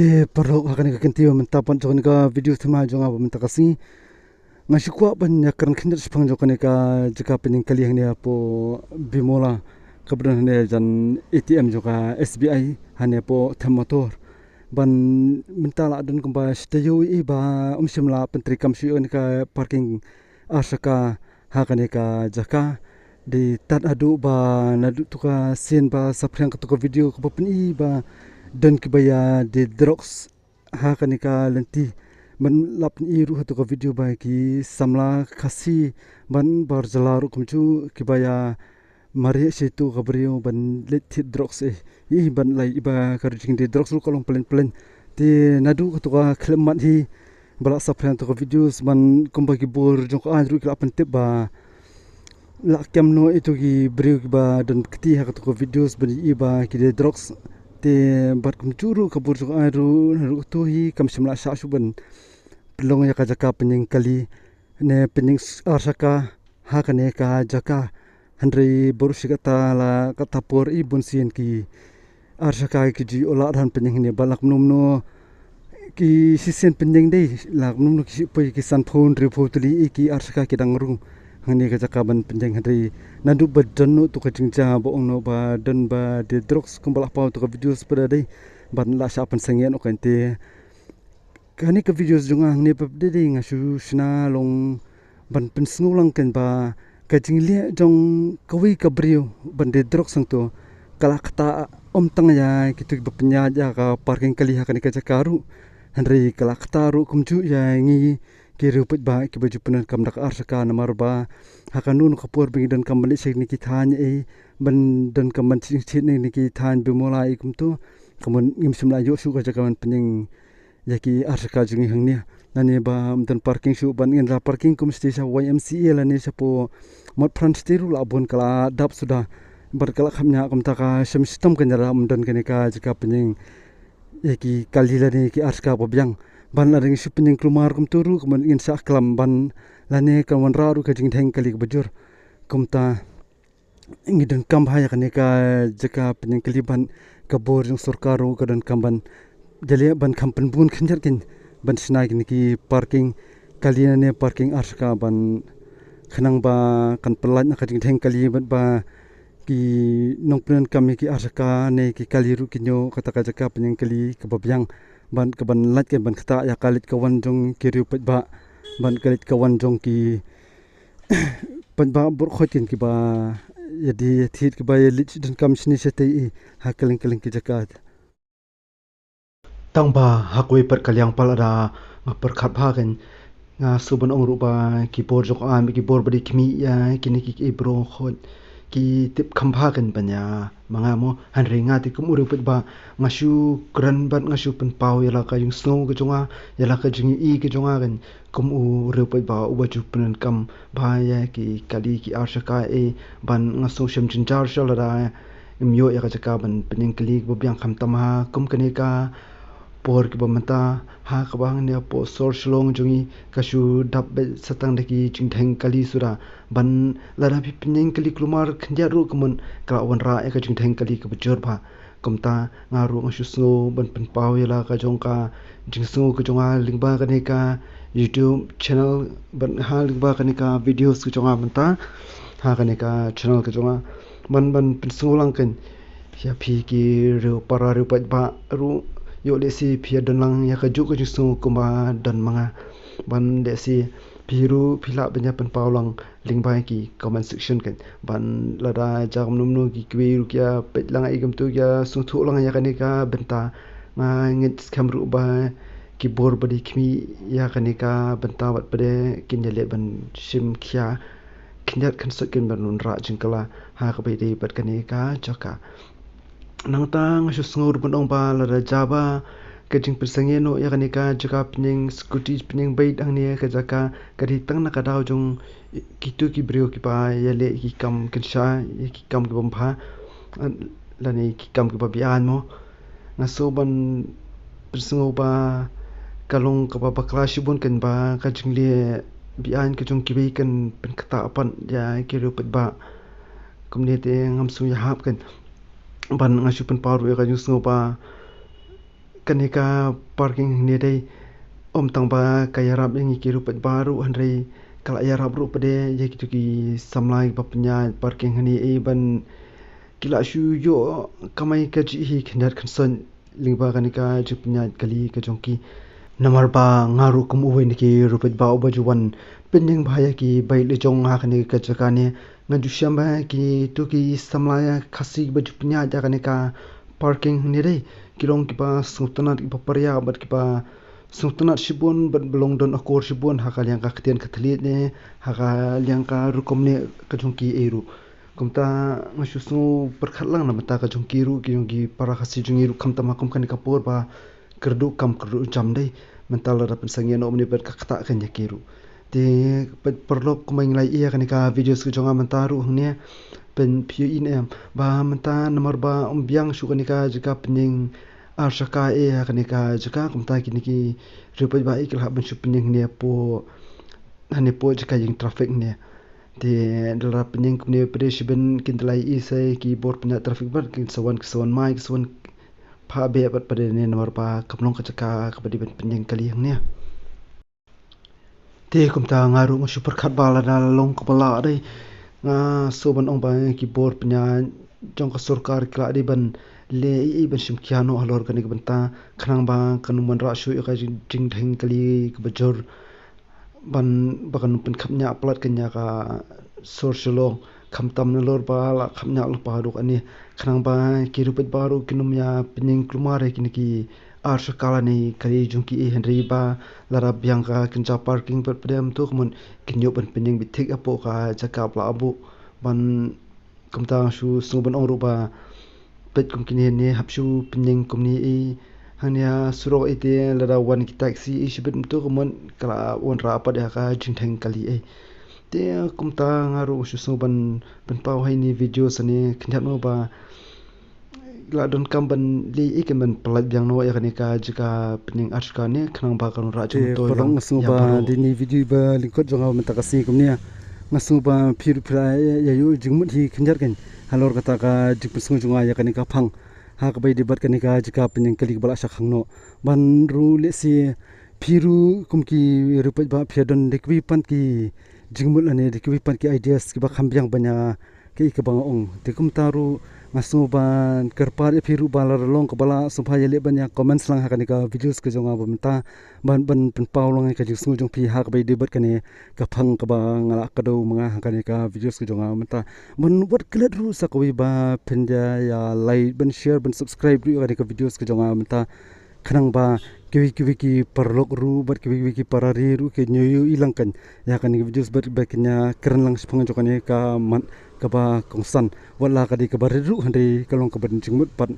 Te perlu akan kentio mentapan jokon ka video thema jonga minta kasi ngasukwa ban yakran khinder spang jokon ka jika pening kali hang ne po bimola kabran ne jan ATM joka SBI hane po thamator ban minta la dun kumba stayo I ba umsimla pentri kamsu ka parking asaka hakane ka jaka di tat adu ba nadu tuka sen ba saprang ka video ka papni ba dan kibaya de drugs ha kanika lenti man lap ni ru to video ba ki samla khasi ban bar jalaru kumchu kibaya mari situ kabrio ban let drugs I ban lai iba karjing de drugs lu kolong plen ti nadu to ka khlemat hi bala sapran to videos man kumba ki bor jong ka ru ka pen ba la kem no itu ki brio ki ba dan kti ha to videos ban iba ki de drugs te bat kum churu kabur so aru ru to hi kam simla sa suban pelong ya ka jaka pening kali ne pening arsaka ha kane ka jaka handri borusigata la katapor I bunsin ki arsaka ki ji ola ran pening ne balak numno ki sisen pening dei la numno ki poi ki san phone ri photli ki arsaka ki dangrung hangni ka jaka ban penjeng handri nandu badan no to ka jingja bo ongno ba dan ba de drugs kumbala pa to ka videos pada dei ban la sha pan sangen o kante kani ka videos junga hangni pa de dei ngasu sna long ban pen sngulang kan ba ka jingle jong kawi ka brio ban de drugs sang to kala kata tang ya kitu ba penya ja ka parking kali ha kani ka jakaru handri kala kata ru kumju ya ngi kiru put ba ki baju penan kam dak arsaka namar ba hakanun kapur bing dan kam balik sik niki than ban dan kam ban sik ni niki than bimolai kumtu kamun ngim simla yo su ka jakaman pening yaki arsaka jingi hangnia nani ba dan parking su ban ngin ra parking kum sti sa YMCA la ni sapo mot front stiru la bon kala dap sudah berkala khamnya kum taka sem sistem kan jara dan kenika jika pening yaki kalila ni ki arska bobyang ban la ring sipening klumar kum turu kemun ingin sa klam ban lane kawan raru ka jing theng kali bajur kumta ingi dan kam haya kaneka jaka pening kaliban kabor jong sarkaru ka dan kamban jale ban kampen bun khanjar kin ban snai ki parking kali ne parking arska ban khanang ba kan pelat na ka jing theng kali ba ki nongpren kami ki arska ne ki kali ru kinyo kata ka jaka pening kali kebabyang ban keban lat ke ban khata ya kalit kawan jong kiriu pet ba ban kalit kawan jong ki pan ba bur khotin ki ba yadi thit ki ba lit dan kam sini sete ha kaleng ki jakat tang ba hakwe per kalyang palada per khat ba kan nga suban ong ru ba ki bor jok am ki bor badi kimi ya kini ki bro khot ki tip khampa kan banya manga mo han ringa ti kum uru put ba ngasu kran bat ngasu pen pau yala ka yung snow ka jonga yala ka jingi I ka jonga kan kum uru put ba uba ju pen kam ba ya ki kali ki arsaka ban ngasu shem jinjar shala da imyo ya ka jaka ban pening kali bo byang kham tama kum kane ka por ki bamata ha ka bang ne po sor shlong jungi kashu dab satang de ki jingtheng kali sura ban lara pi pening kali klumar khnja ru kumun kra wan ra ka jingtheng kali ka bujur ba kumta ngaru ngashu sno ban pen paw yala ka jongka jingsu ka jonga lingba ka ne ka YouTube channel ban ha lingba ka ne ka videos ka jonga manta ha ka ne ka channel ka jonga ban pen sulang kan ya pi ki ru para ru ba ru yo lesi pia dan lang ya kaju kaju su kuma dan manga ban desi piru pila benya pen paulang lingbai ki comment section kan ban lada jam numnu ki kwi kya pet lang ai gam tu ya su thu lang ya kanika benta nga ngit kamru ba ki bor badi kmi ya kanika benta wat pade kin ya le ban sim kya kinyat kan sekin ban ra jingkala ha ka be bat kanika jaka nang tang su sngur pun ong pa la jaba ke jing persange no ya kanika jaka pening scooty pening bait ang ne ka jaka kadi tang na kadau jong kitu ki brio ki pa ya le ki kam kinsha ki kam ki bompa la ne ki kam ki pa bian mo ngaso ban persango ba kalong ka pa bakla shibun kan ba ka jing le bian ke jong ki be kan pen kata pan ya ki ru pet ba kumne te ngam su ya hap kan ban ngasu pen paru ya kaju snopa kanika parking ni dai tang ba kaya rap yang iki rupat baru handai kala ya rap rup de ya gitu ki samlai ba penya parking ni ban kila shu yo kamai ka ji hi khindat khanson lingba kanika ju penya kali ka jongki namar ba ngaru kum uwe niki rupat ba oba juwan pening bahaya ki bai le jong ha kani ka jakane ngaju syamba ki tu ki samlaya khasi ba ju penya ja kanika parking ni dai kilong ki ba sultanat ki ba parya bat ki ba sultanat shibun bat belong don akor shibun hakal yang ka ketian katlit ne hakal yang ka rukom ne ka jongki eru kumta ngasusu perkhatlang na mata ka jongki ru ki yongki para khasi jongi ru kam tamakum kan kapur ba kerdu kam kerdu jam dai mental ra pensangnya no meni bet ka kata kan yakiru de perlo kumai nglai iya kan ka video su jonga mentaru hne pen piu in em ba menta nomor ba umbiang su kan ka jika pening arsaka kan ka jika kumta kini ki rupai ba ikil ha ben su pening ne po hane po jika yang traffic ne de dara pening kumne presh ben kintlai isai ki bor penya traffic bar kin sawan mai sawan pha be bat pada ne nomor pa kaplong ka jaka ka badi ben pening kali yang ne te kumta ngaru ngo super khat bala dal long kepala dai nga soban ong ba ki bor penya jong ka sarkar kla di ban le I ban sim kiano halor kan ki banta khanang ba kanuman ra shu ka jing dheng kali ka bajor ban bakan pen khapnya plat kanya ka sorselo khamtam na lor ba la khamnya lo paruk ani khanang ba ki rupet baru kinumya pening klumare kini ki arsa kala ni kali jungki henry ba lara biangka kinja parking per pedem tu kemun kinyo ban pening bitik apo ka jaka pla abu ban kumta su suban ong ruba pet kum kini ni hapsu pening kum ni hanya suro ite lara wan ki taxi isibet tu kemun kala wan ra apa dia ka jingtheng kali te kumta ngaru su suban ban pau hai ni video sani khinjat no ba la don kam ban li ikan ban pelat biang no ya kanika jika pening arska ne khnang ba kan ra chung to parang ngasu ba dini video ba lingkot jonga menta kasi kumnia ngasu ba phir phira ya yu jingmut hi khinjar kan halor kata ka jikpusung jonga ya kanika phang ha ka bai debat kanika jika pening kali bala sakhangno ban ru le si phiru kumki rupat ba phiadon dekwi pan ki jingmut ane dekwi pan ki ideas ki ba khambyang banya ki ka bang ong tekum taru ngasu ban kerpar phiru balar long kepala supaya le banyak comments lang hakani ka videos ke jonga bamta ban pau long ka jisung jong phi hak bai debat kane ka phang ka ba ngala ka do manga hakani ka videos ke jonga bamta ban wat klet ru sakwi ba phinja ya like ban share ban subscribe ru ka videos ke jonga bamta khanang ba kiwi ki parlok ru bat kiwi ki parari ru ke nyoyu ilang kan ya kan videos bat baknya keren lang sepang jokane ka man ka ba kongsan wala ka di ka baru handai kalong ka ban jingmut pat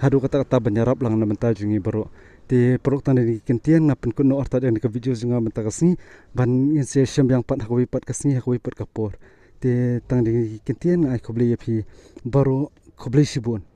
hadu kata banyarap lang na menta jungi baro te perok tan ni kentian na pen kuno arta dan ka video junga menta kasni ban se syam yang pat hakwi pat kasni hakwi pat kapor te tang di kentian ai khoble phi baro khoble sibun